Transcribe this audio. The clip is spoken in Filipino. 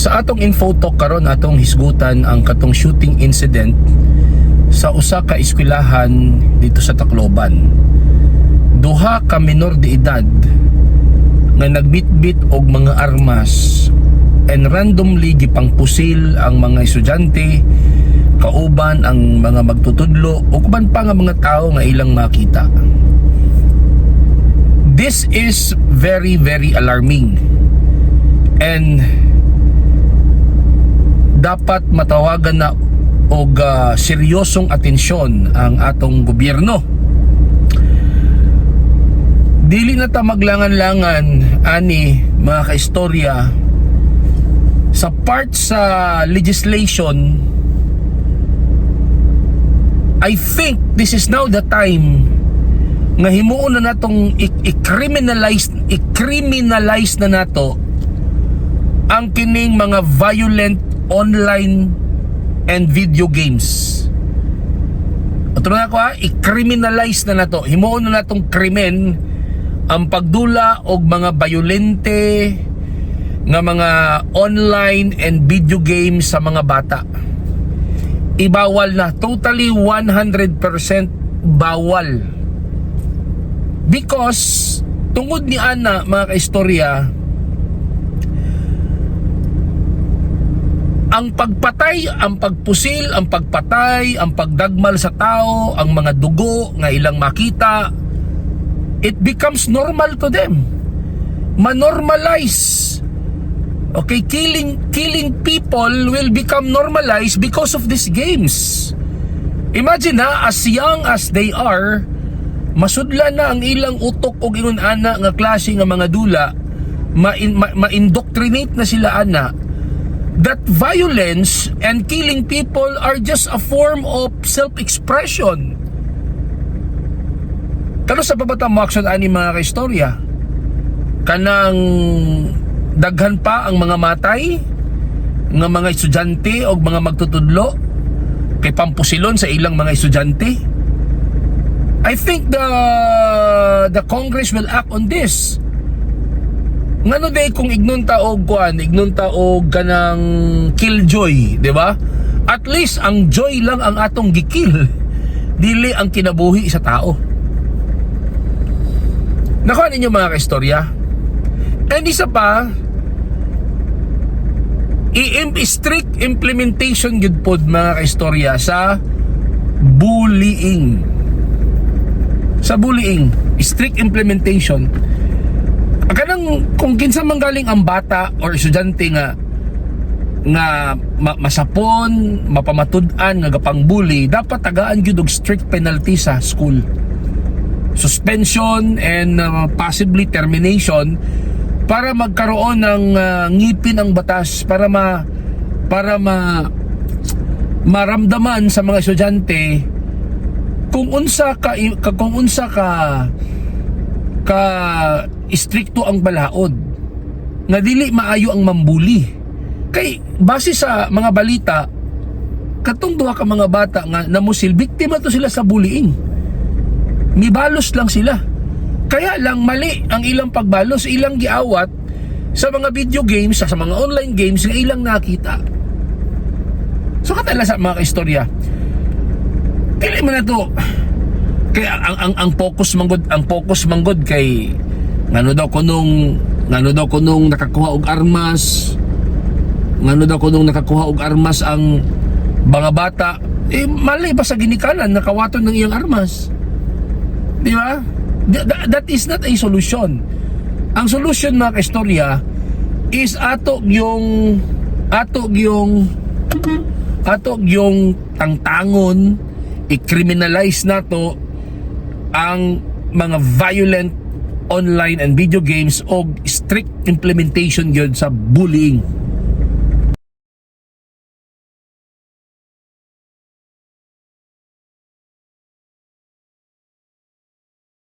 Sa atong info talk karon atong hisgutan ang katong shooting incident sa usa ka eskwelahan dito sa Tacloban. Duha ka minor de edad nga nagbitbit og mga armas and randomly gipangpusil ang mga estudyante, kauban ang mga magtutudlo ug uban pa nga mga tao nga ilang makita. This is very alarming and dapat matawagan na og seryosong atensyon ang atong gobyerno. Dili na ta maglangan-langan ani mga kaistorya sa part sa legislation. I think this is now the time nga himuon na natong i-criminalize na nato ang kining mga violent online and video games. At na ako i-criminalize na nato. Himuon na natong krimen ang pagdula og mga violente nga mga online and video games sa mga bata. Ibawal na, totally 100% bawal. Because tungod ni ana mga kaistorya, ang pagpatay, ang pagpusil, ang pagpatay, ang pagdagmal sa tao, ang mga dugo nga ilang makita, it becomes normal to them. Manormalize. Okay, killing people will become normalized because of these games. Imagine as young as they are, masudlan na ang ilang utok o ingon ana nga klase nga mga dula, ma-indoctrinate na sila ana that violence and killing people are just a form of self-expression. Kano sa pabatang maksud ani mga kaistorya? Kanang daghan pa ang mga matay nga mga estudyante o mga magtutudlo kay pampusilon sa ilang mga estudyante. I think the Congress will act on this. Ngano day kung ignunta og kanang killjoy, di ba? At least ang joy lang ang atong gikill, dili ang kinabuhi sa tao. Nakuha ninyo mga kaistorya. And isa pa, strict implementation yun po mga kaistorya sa bullying. Sa bullying, strict implementation. Kanang kung kinsa manggaling ang bata or estudyante nga masapon, mapamatud-an nga gapang bully, dapat tagaan gyud og strict penalty sa school. Suspension and possibly termination para magkaroon ng ngipin ang batas para maramdaman sa mga estudyante kung unsa ka istrikto ang balaod nga dili maayo ang mambuli. Kay base sa mga balita, katong duha ka mga bata nga namusil, biktima to sila sa bullying. Mibalos lang sila. Kaya lang mali ang ilang pagbalos, ilang giawat sa mga video games, sa mga online games nga ilang nakita. So katala sa mga kaistorya, dili man na to. Kaya ang focus manggod kay ngano daw kunong nakakuha og armas, ang mga bata, mali ba sa ginikanan nakawaton ng iyang armas, di ba? That is not a solution. Ang solution mga kaistorya is ato yung tangtangon, i-criminalize nato ang mga violent online and video games o strict implementation yun sa bullying.